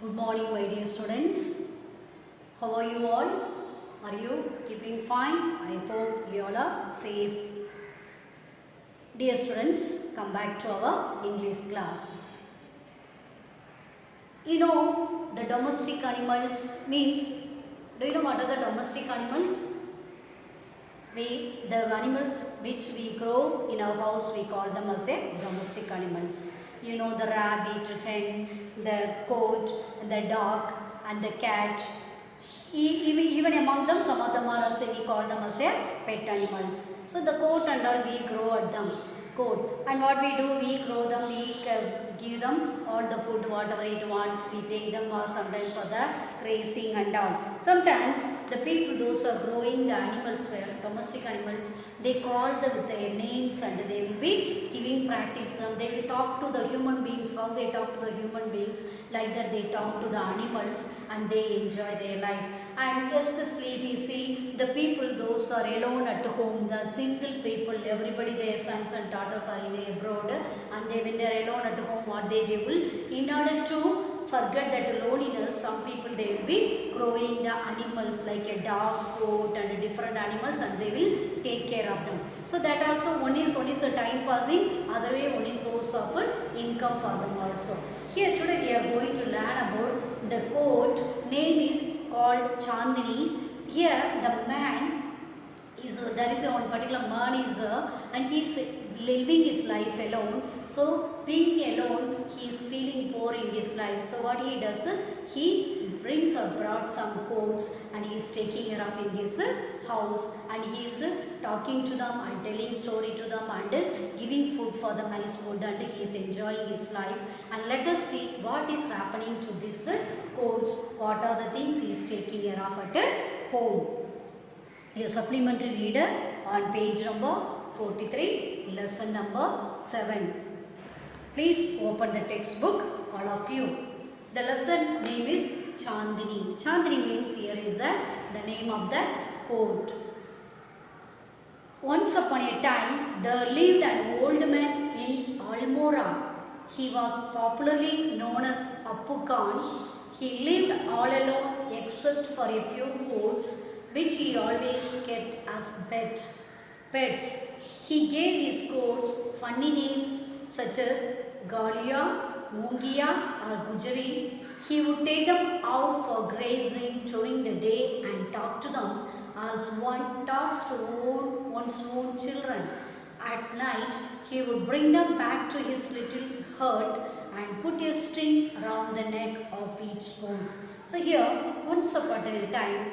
Good morning, my dear students. How are you all? Are you keeping fine? I hope you all are safe. Dear students, come back to our English class. You know, the domestic animals means, do you know what are the domestic animals? The animals which we grow in our house, we call them as a domestic animals. You know, the rabbit, hen, the goat, the dog and the cat. Even among them, some of them are also we call them as a pet animals. So the goat and all we grow at them. Goat. And what we do, we grow them, we give them all the food, whatever it wants. We take them sometimes for the grazing and all. Sometimes the people, those are growing the animals, domestic animals, they call them with their names and they will be giving practice them. They will talk to the human beings, how they talk to the human beings, like that they talk to the animals and they enjoy their life. And especially if you see the people, those are alone at home, the single people, everybody, their sons and daughters are in abroad, and when they are alone at home, what they will, in order to forget that loneliness, some people they will be growing the animals like a dog, goat and different animals, and they will take care of them. So that also one is a time passing, other way one is source of income for them also. Here today we are going to learn about the goat. Name is called Chandini. Here the man is there is one particular man is and he is living his life alone. So being alone, he is feeling bored in his life. So what he does, he brings or brought some goats and he is taking care of in his house, and he is talking to them and telling story to them and giving food for them, nice food, and he is enjoying his life. And let us see what is happening to these goats, what are the things he is taking care of at home. A supplementary reader on page number 43, lesson number 7. Please open the textbook, all of you. The lesson name is Chandini. Chandini means here is the name of the goat. Once upon a time, there lived an old man in Almora. He was popularly known as Appu Khan. He lived all alone except for a few goats which he always kept as pets. He gave his goats funny names such as Galia, Mungia or Gujari. He would take them out for grazing during the day and talk to them as one talks to one's own children. At night, he would bring them back to his little hut and put a string around the neck of each goat. So here, once upon a time,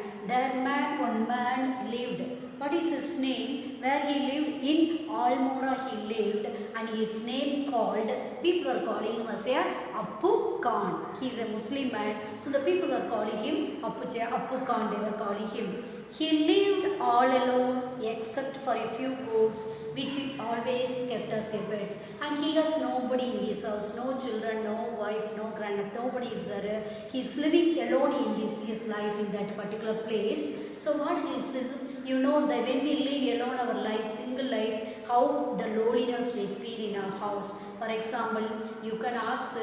one man lived. What is his name? Where he lived, in Almora he lived, and his name called, people are calling him as Appu Khan. He is a Muslim man, so the people were calling him Appu Khan, they were calling him. He lived all alone except for a few goats which he always kept as a pet. And he has nobody in his house, no children, no wife, no granddad, nobody is there. He is living alone in his life in that particular place. So what this is, you know that when we live alone our life, single life, how the loneliness we feel in our house. For example, you can ask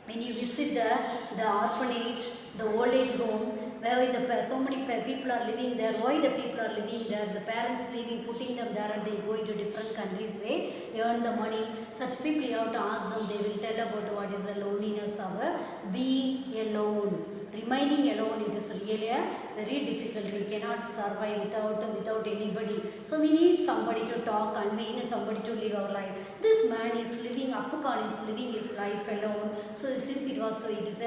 when you visit the orphanage, the old age home, where so many people are living there, why the people are living there, the parents leaving, putting them there, and they go into different countries, they earn the money. Such people you have to ask them, they will tell about what is the loneliness of being alone. Remaining alone, it is really very difficult. We cannot survive without anybody. So we need somebody to talk and we need somebody to live our life. This man is living, Appu Khan is living his life alone. So since it is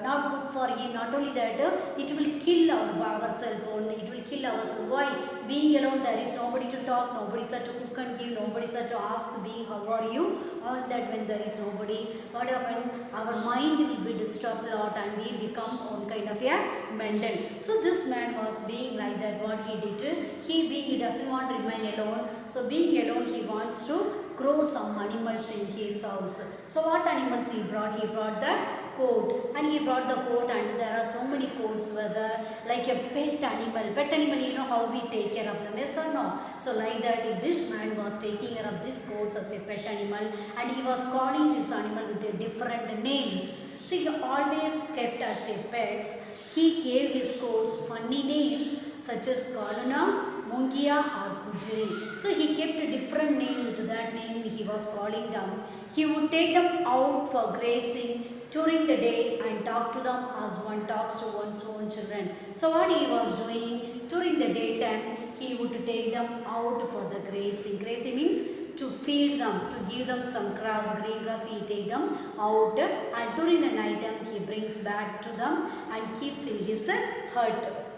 not good for him, not only that, it will kill ourselves only. It will kill ourselves. Why? Being alone, there is nobody to talk, nobody is to cook and give, nobody is to ask, being how are you? All that when there is nobody, what happens? Our mind will be disturbed a lot and we become one kind of a mental. So this man was being like that. What he did, he doesn't want to remain alone. So being alone, he wants to grow some animals in his house. So what animals he brought? He brought the coat, and he brought the coat, and there are so many coats were there, like a pet animal. Pet animal, you know how we take care of them, yes or no? So like that, this man was taking care of these goats as a pet animal, and he was calling this animal with a different names. So he always kept as a pets. He gave his goats funny names such as Kaluna, Mungia or Kujri. So he kept a different name. With that name he was calling them. He would take them out for grazing during the day and talk to them as one talks to one's own children. So what he was doing during the daytime, he would take them out for the grazing. Grazing means to feed them, to give them some grass, green grass. He take them out, and during the night time he brings back to them and keeps in his hut.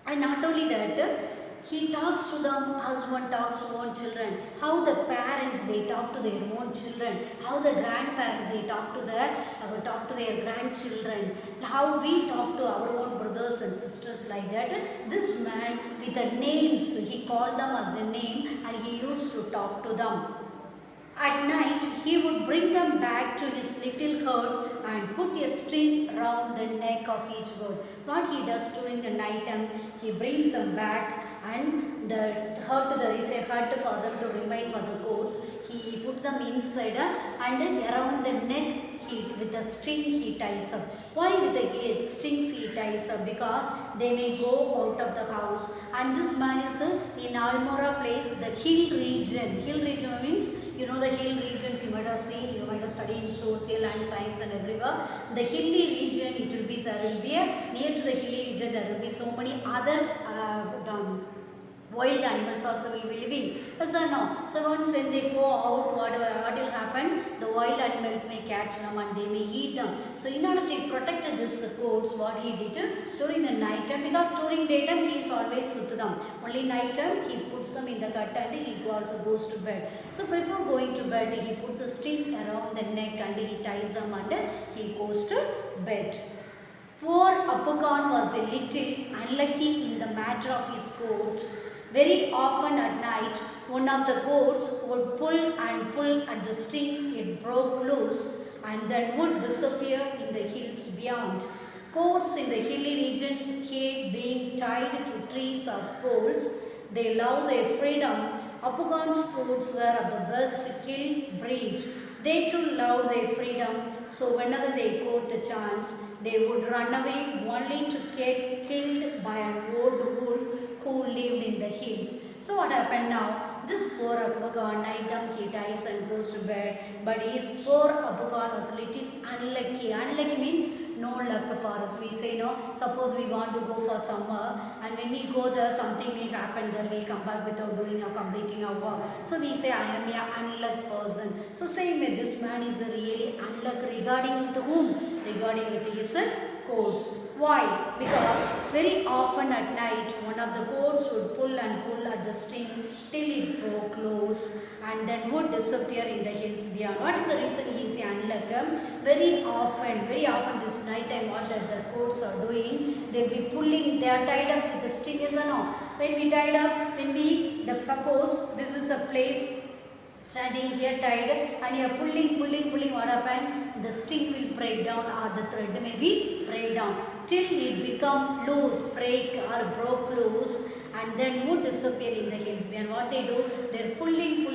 And not only that, he talks to them as one talks to own children. How the parents they talk to their own children. How the grandparents they talk to their grandchildren. How we talk to our own brothers and sisters, like that. This man with the names, he called them as a name, and he used to talk to them. At night, he would bring them back to his little herd and put a string around the neck of each goat. What he does during the night time, he brings them back, and there is a hut for them to remain for the goats. He put them inside, and then around the neck, with a string he ties up. Why with the strings he ties up? Because they may go out of the house. And this man is in Almora place, the hill region. Hill region means, you know the hill regions you might have seen, you might have studied in social and science and everywhere. The hilly region, there will be near to the hilly region, there will be so many other wild animals also will be living. Yes or no? So once when they go out, what will happen? The wild animals may catch them and they may eat them. So in order to protect this goats, what he did during the night time, because during daytime he is always with them. Only night time he puts them in the hut and he also goes to bed. So before going to bed, he puts a string around the neck and he ties them and he goes to bed. Poor Appukan was a little unlucky in the matter of his goats. Very often at night, one of the goats would pull at the string, it broke loose and then would disappear in the hills beyond. Goats in the hilly regions hate being tied to trees or poles. They love their freedom. Appukan's goats were of the best kill breed. They too loved their freedom, so whenever they got the chance, they would run away only to get killed by an old wolf who lived in the hills. So what happened now? This poor Appukan, night time he dies and goes to bed, but his poor Appukan was a little unlucky. Unlucky means no luck for us. We say no, suppose we want to go for summer, and when we go there something may happen there, we come back without doing or completing our work. So we say I am an unlucky person. So same way this man is a really unlucky regarding with whom? Regarding with his goats. Why? Because very often at night one of the goats would pull at the string till it broke loose and then would disappear in the hills beyond. What is the reason he is unlucky? Very often this night time what the goats are doing, they will be pulling, they are tied up with the string, yes or no? When we tied up, suppose this is a place standing here tied and you are pulling, what happened? The string will break down or the thread may be break down till it become loose, break or broke loose and then would disappear in the hills. And what they do? They are pulling.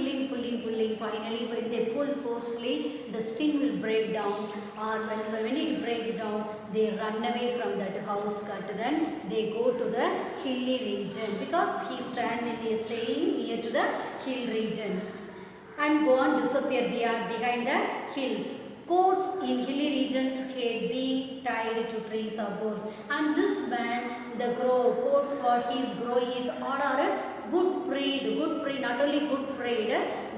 Finally when they pull forcefully, the string will break down, or when it breaks down, they run away from that house cut. Then they go to the hilly region because he is staying near to the hill regions and go and disappear behind the hills. Goats in hilly regions hate being tied to trees or poles. And this man, the goats what he is growing is all are a good breed, not only good breed,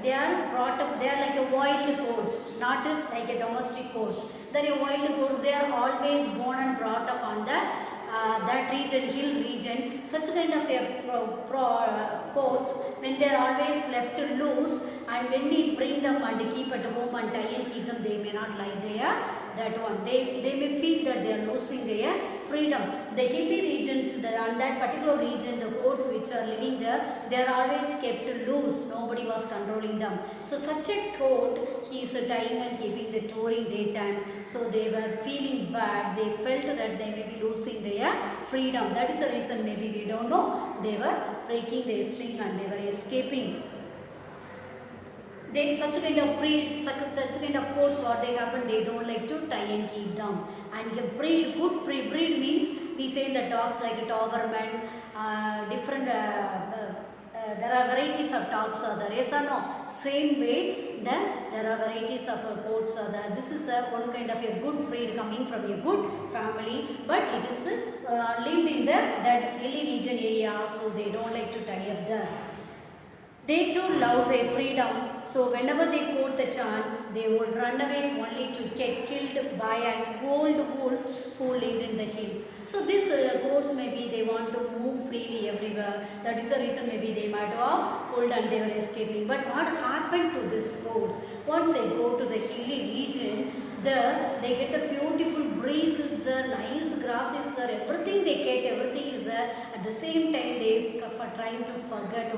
they are brought up, they are like a wild goats, not like a domestic goats. They are wild goats, they are always born and brought up on the that region, hill region. Such kind of a goats, when they are always left loose and when we bring them and keep at home and tie and keep them, they may not like there that one. They may feel that they are losing their freedom. The hilly regions, on that particular region, the goats which are living there, they are always kept loose. Nobody was controlling them. So such a goat, he is dying and keeping the tour in daytime. So they were feeling bad. They felt that they may be losing their freedom. That is the reason, maybe we don't know. They were breaking their string and they were escaping. They such kind of breed, such kind of coats, what they happen, they don't like to tie and keep down. And a breed, good breed means, we say the dogs like a Doberman, different, there are varieties of dogs are there, yes or no? Same way, there are varieties of coats are there. This is one kind of a good breed coming from a good family, but it is lived in that hilly region area, so they don't like to tie up there. They too loved their freedom, so whenever they got the chance, they would run away only to get killed by an old wolf who lived in the hills. So these goats, maybe they want to move freely everywhere. That is the reason maybe they might have pulled and they were escaping. But what happened to these goats? Once they go to the hilly region, there they get the beautiful breezes there, nice grasses there, everything they get, everything is there. At the same time, they are trying to forget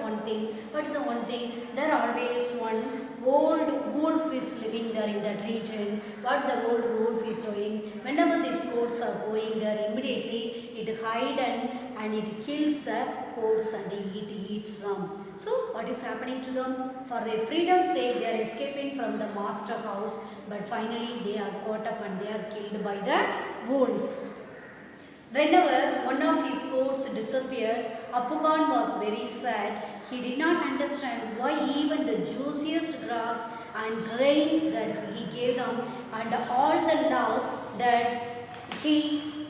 one thing. What is the one thing? There always one old wolf is living there in that region. What the old wolf is doing? Whenever these goats are going there, immediately it hides and it kills the goats and it eats them. So what is happening to them? For their freedom's sake, they are escaping from the master house, but finally they are caught up and they are killed by the wolf. Whenever one of his goats disappeared, Apukan was very sad. He did not understand why even the juiciest grass and grains that he gave them and all the love that he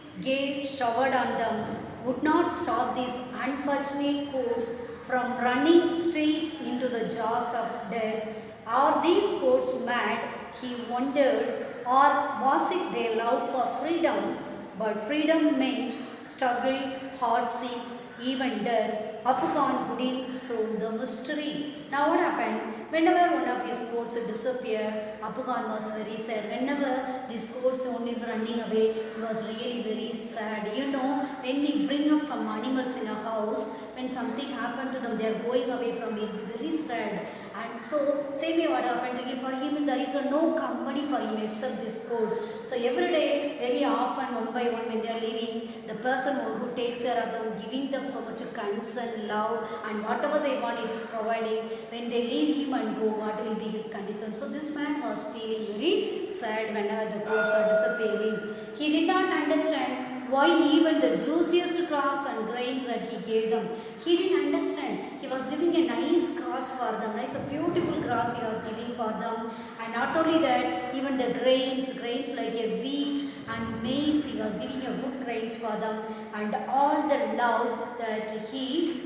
showered on them would not stop these unfortunate goats from running straight into the jaws of death. Are these goats mad? He wondered. Or was it their love for freedom? But freedom meant struggle, hardships, even death. Apukan couldn't solve the mystery. Now what happened? Whenever one of his goats disappeared, Apukan was very sad. Whenever this goats only is running away, he was really very sad. You know, when we bring up some animals in a house, when something happened to them, they are going away from it, very sad. And so, same way what happened to him, for him is there is no company for him except these goats. So every day, very often, one by one, when they are leaving, the person who takes care of them, giving them so much concern, love, and whatever they want, it is providing. When they leave him and go, what will be his condition? So this man was feeling very sad whenever the goats are disappearing. He did not understand why even the juiciest grass and grains that he gave them. He didn't understand. He was giving a nice grass for them, nice, a beautiful grass he was giving for them. And not only that, even the grains like a wheat and maize, he was giving a good grains for them. And all the love that he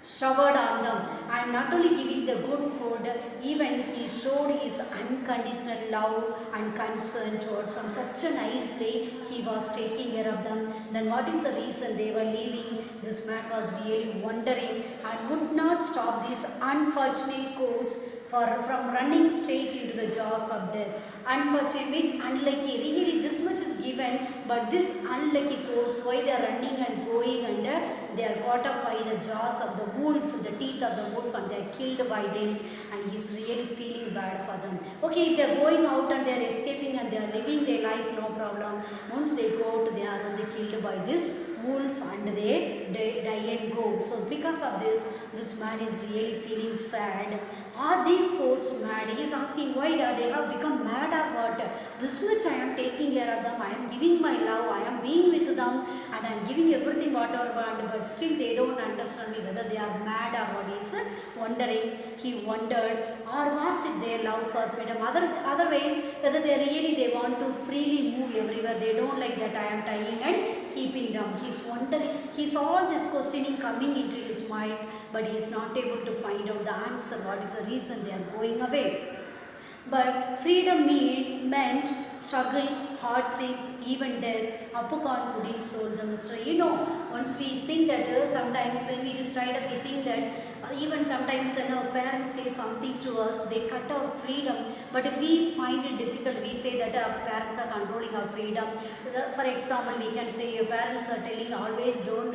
showered on them, and not only giving the good food, even he showed his unconditional love and concern towards them. Such a nice way he was taking care of them. Then what is the reason they were leaving? This man was really wondering and would not stop these unfortunate goats from running straight into the jaws of death. Unfortunately, unlucky, really this much is given, but this unlucky goats, why they are running and going and they are caught up by the jaws of the wolf, the teeth of the wolf, and they are killed by them, and he is really feeling bad for them. Okay, if they are going out and they are escaping and they are living their life, no problem. Once they go out, they are only killed by this wolf and they die and go. So because of this man is really feeling sad. Are these goats mad? He is asking why they have become mad or what? This much I am taking care of them, I am giving my love, I am being with them, and I am giving everything whatever I want, but still they don't understand me whether they are mad or what. He is wondering. He wondered, or was it their love for freedom? Otherwise, whether they want to freely move everywhere. They don't like that I am tying and keeping them. He is wondering. He saw all this questioning coming into his mind, but he is not able to find out the answer. What is the reason they are going away? But freedom meant struggle, hardships, even death, Appukan couldn't solve the mystery. You know, once we think that sometimes when we decide, we think that even sometimes when our parents say something to us, they cut our freedom. But if we find it difficult, we say that our parents are controlling our freedom. For example, we can say your parents are telling always don't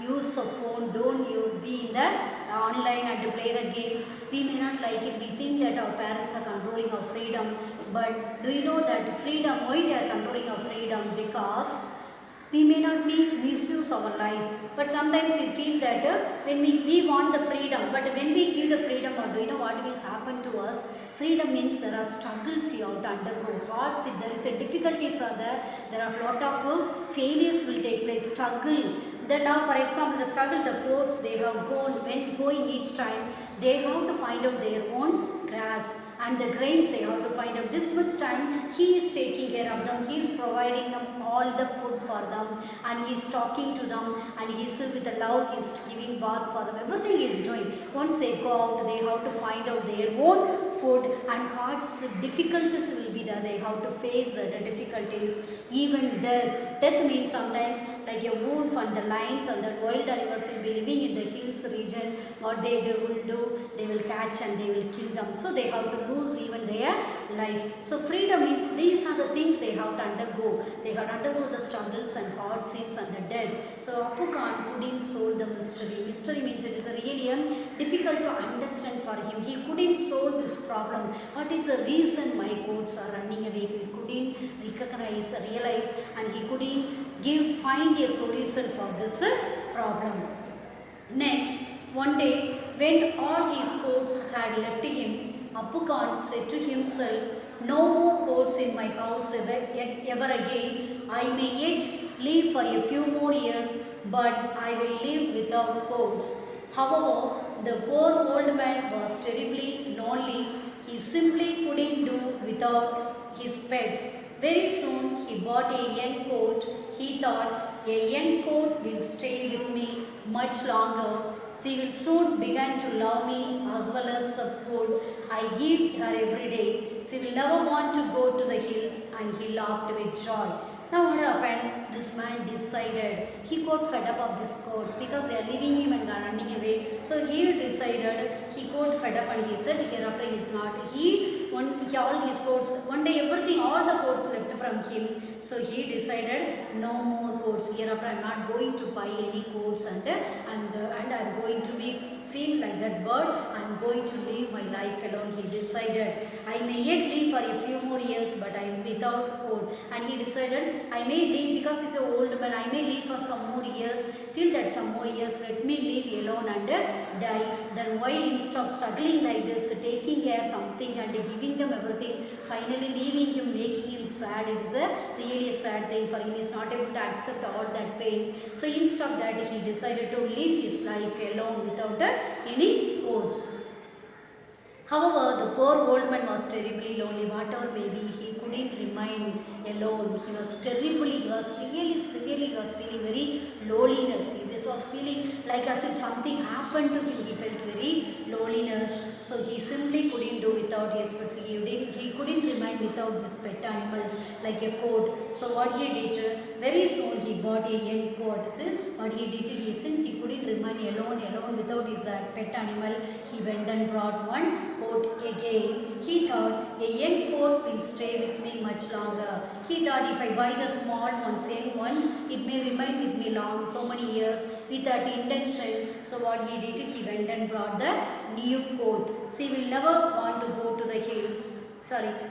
use the phone, don't you be in the online and play the games. We may not like it. We think that our parents are controlling our freedom. But do you know that freedom, why they are controlling our freedom? Because we may not misuse our life, but sometimes we feel that when we want the freedom, but when we give the freedom, or do you know what will happen to us? Freedom means there are struggles you have to undergo, hardship, there is a difficulties are there are a lot of failures will take place, struggle. That now, for example, the struggle, the courts they have gone, when going each time, they have to find out their own grass and the grains they have to find out. This much time he is taking care of them, he is providing them all the food for them, and he is talking to them, and he is with the love, he is giving bath for them, everything he is doing. Once they go out, they have to find out their own food, and hearts difficulties will be there, they have to face the difficulties, even death means sometimes like a wolf and the lions and the wild animals will be living in the hills region. What they will do, they will catch and they will kill them, so they have to lose even their life. So freedom means these are the things they have to undergo. They have to undergo the struggles and hardships and the death. So Appu Khan couldn't solve the mystery. Mystery means it is really difficult to understand for him. He couldn't solve this problem. What is the reason my goats are running away? He couldn't realize, and he couldn't find a solution for this problem. Next, one day when all his goats had left him, Appu Khan said to himself, "No more goats in my house ever again. I may yet live for a few more years, but I will live without goats." However, the poor old man was terribly lonely. He simply couldn't do without his pets. Very soon he bought a young goat. He thought, a young goat will stay with me much longer. She will soon begin to love me as well as the food I give her every day. She will never want to go to the hills, and he laughed with joy. Now what happened? This man decided, he got fed up of these goats because they are leaving him and running away. So he decided, he got fed up, and he said, hereafter he is not. All his goats, one day everything, all the goats left from him. So he decided, no more goats. Hereafter I am not going to buy any goats, and I am going to feel like that bird. I am going to live my life alone. He decided, I may yet live for a few more years, but I am without goat. And he decided, I may live because he is an old man. I may live for some more years. Till that some more years, let me live alone and die. Then why instead of struggling like this, taking care of something and giving them everything, finally leaving him, making him sad, it is really a sad thing for him. He is not able to accept all that pain. So instead of that, he decided to live his life alone without any goats. However, the poor old man was terribly lonely. Whatever may be, he couldn't remain alone. He was really severely, he was feeling very loneliness. He was feeling like as if something happened to him. He felt very loneliness. So he simply couldn't do without his pets. He couldn't remain without these pet animals like a goat. So what he did, very soon he bought a young goat. So what he did, since he couldn't remain alone without his pet animal, he went and brought one goat again. He thought, a young goat will stay with me much longer. He thought, if I buy the small one, same one, it may remain with me long, so many years, with that intention. So what he did, he went and brought the new goat. She will never want to go to the hills.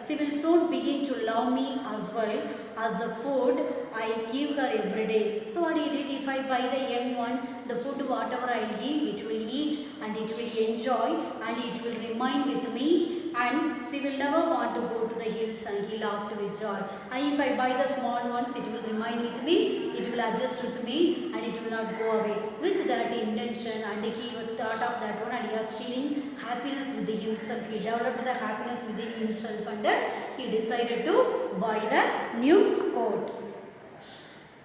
She will soon begin to love me as well as the food I give her every day. So what he did, if I buy the young one, the food whatever I give, it will eat and it will enjoy and it will remain with me, and she will never want to go to the hills, and he laughed with joy. And if I buy the small ones, it will remain with me, it will adjust with me, and it will not go away. With that intention, and he thought of that one, and he was feeling happiness within himself. He developed the happiness within himself, and he decided to buy the new goat.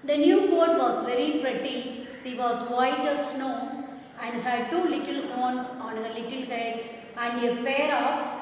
The new goat was very pretty. She was white as snow and had two little horns on her little head and a pair of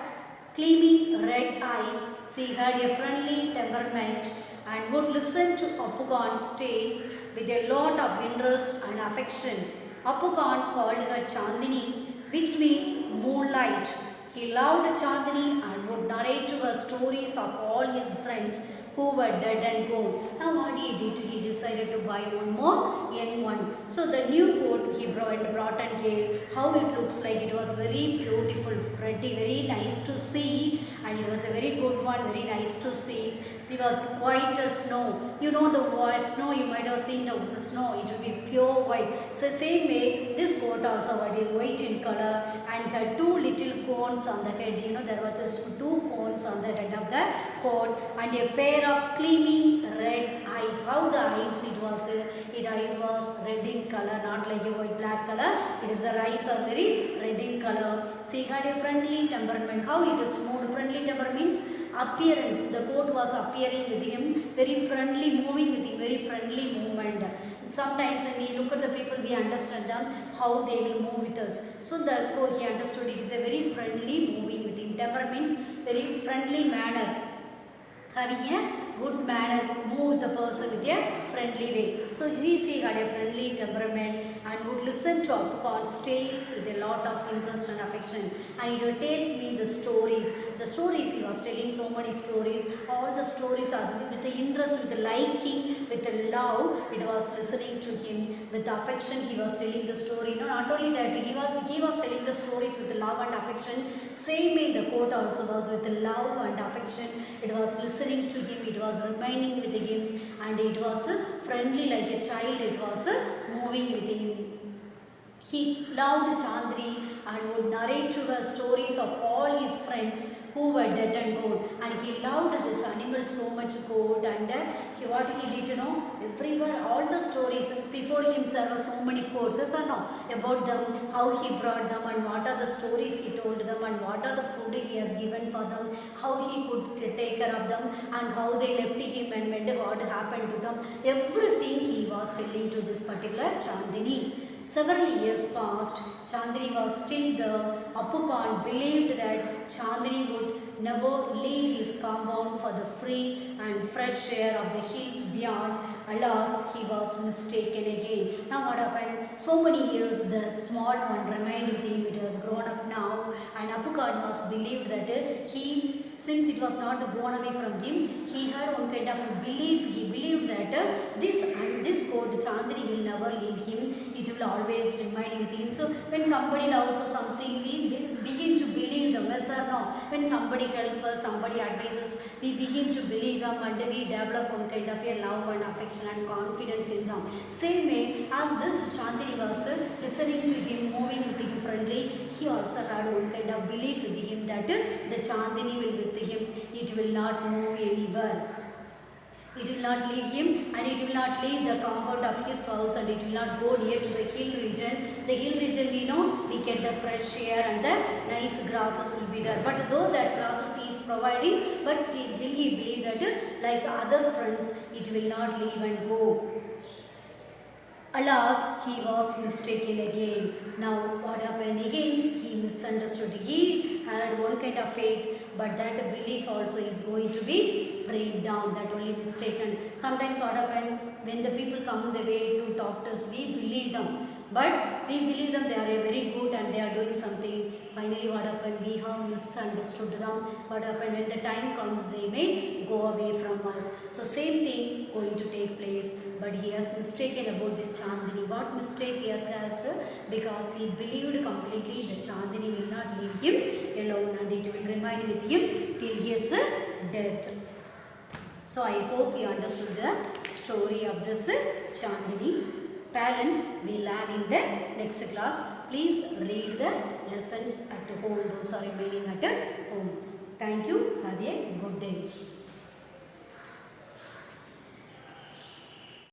gleaming red eyes. She had a friendly temperament and would listen to Appukan's tales with a lot of interest and affection. Appukan called her Chandini, which means moonlight. He loved Chandini and would narrate to her stories of all his friends who were dead and gone. Now what he did, he decided to buy one more young one. So the new coat he brought and gave, how it looks like, it was very beautiful, pretty, very nice to see, and it was a very good one, very nice to see. She was white as snow. You know the white snow, you might have seen the snow, it will be pure white. So same way, this coat also was white in color and had two little cones on the head. You know, there was two cones on the head of the coat and a pair of gleaming red eyes. How the eyes it was? Its eyes were red in color, not like a white black color. It is the eyes are very red in color. She had a friendly temperament. How it is moved? Friendly temper means appearance. The coat was appearing with him, very friendly, moving with him, very friendly movement. Sometimes when we look at the people, we understand them, how they will move with us. So the coat he understood it is a very friendly moving with him. Temper means very friendly manner, having a good manner, move the person with a friendly way. So he had a friendly temperament and would listen to Appukan's tales with a lot of interest and affection. And your tales mean the stories. The stories, he was telling so many stories. All the stories are with the interest, with the liking, with the love. It was listening to him with affection. He was telling the story. No, not only that, he was telling the stories with the love and affection. Same way the court also was with the love and affection. It was listening to him. It was remaining with him, and it was friendly like a child. It was moving with him. He loved Chandni and would narrate to her stories of all his friends who were dead and gone. And he loved this animal so much, goat. And what he did, you know, everywhere, all the stories before him, there were so many quotes, yes or no, about them, how he brought them, and what are the stories he told them, and what are the food he has given for them, how he could take care of them, and how they left him and what happened to them. Everything he was telling to this particular Chandini. Several years passed. Chandni was still there. Appukan believed that Chandni would never leave his compound for the free and fresh air of the hills beyond. Alas, he was mistaken again. Now what happened? So many years the small one remained with him. It has grown up now, and Appukan was believed that since it was not gone away from him, he had one kind of belief. He believed that this goat Chandni will never leave him. It will always remain with him. So when somebody loves us something, we begin to believe them, yes or no. When somebody helps us, somebody advises, we begin to believe them, and we develop one kind of a love and affection and confidence in them. Same way as this Chandni was listening to him, moving with him friendly, he also had one kind of belief with him that the Chandni will with him. It will not move anywhere. It will not leave him, and it will not leave the compound of his house, and it will not go near to the hill region. The hill region, we know, we get the fresh air and the nice grasses will be there. But though that grasses he is providing, but still he believe that like other friends, it will not leave and go. Alas, he was mistaken again. Now what happened again? He misunderstood. He had one kind of faith, but that belief also is going to be break down. That only mistaken. Sometimes what happened, when the people come the way to talk to us, we believe them. But we believe them, they are very good and they are doing something. Finally what happened, we have misunderstood them. What happened, when the time comes, they may go away from us. So same thing going to take place. But he has mistaken about this Chandni. What mistake he has? Because he believed completely the Chandni will not leave him alone, and it will remain with him till his death. So I hope you understood the story of this Chandni. Parents, we learn in the next class. Please read the lessons at home. Those are remaining at home. Thank you. Have a good day.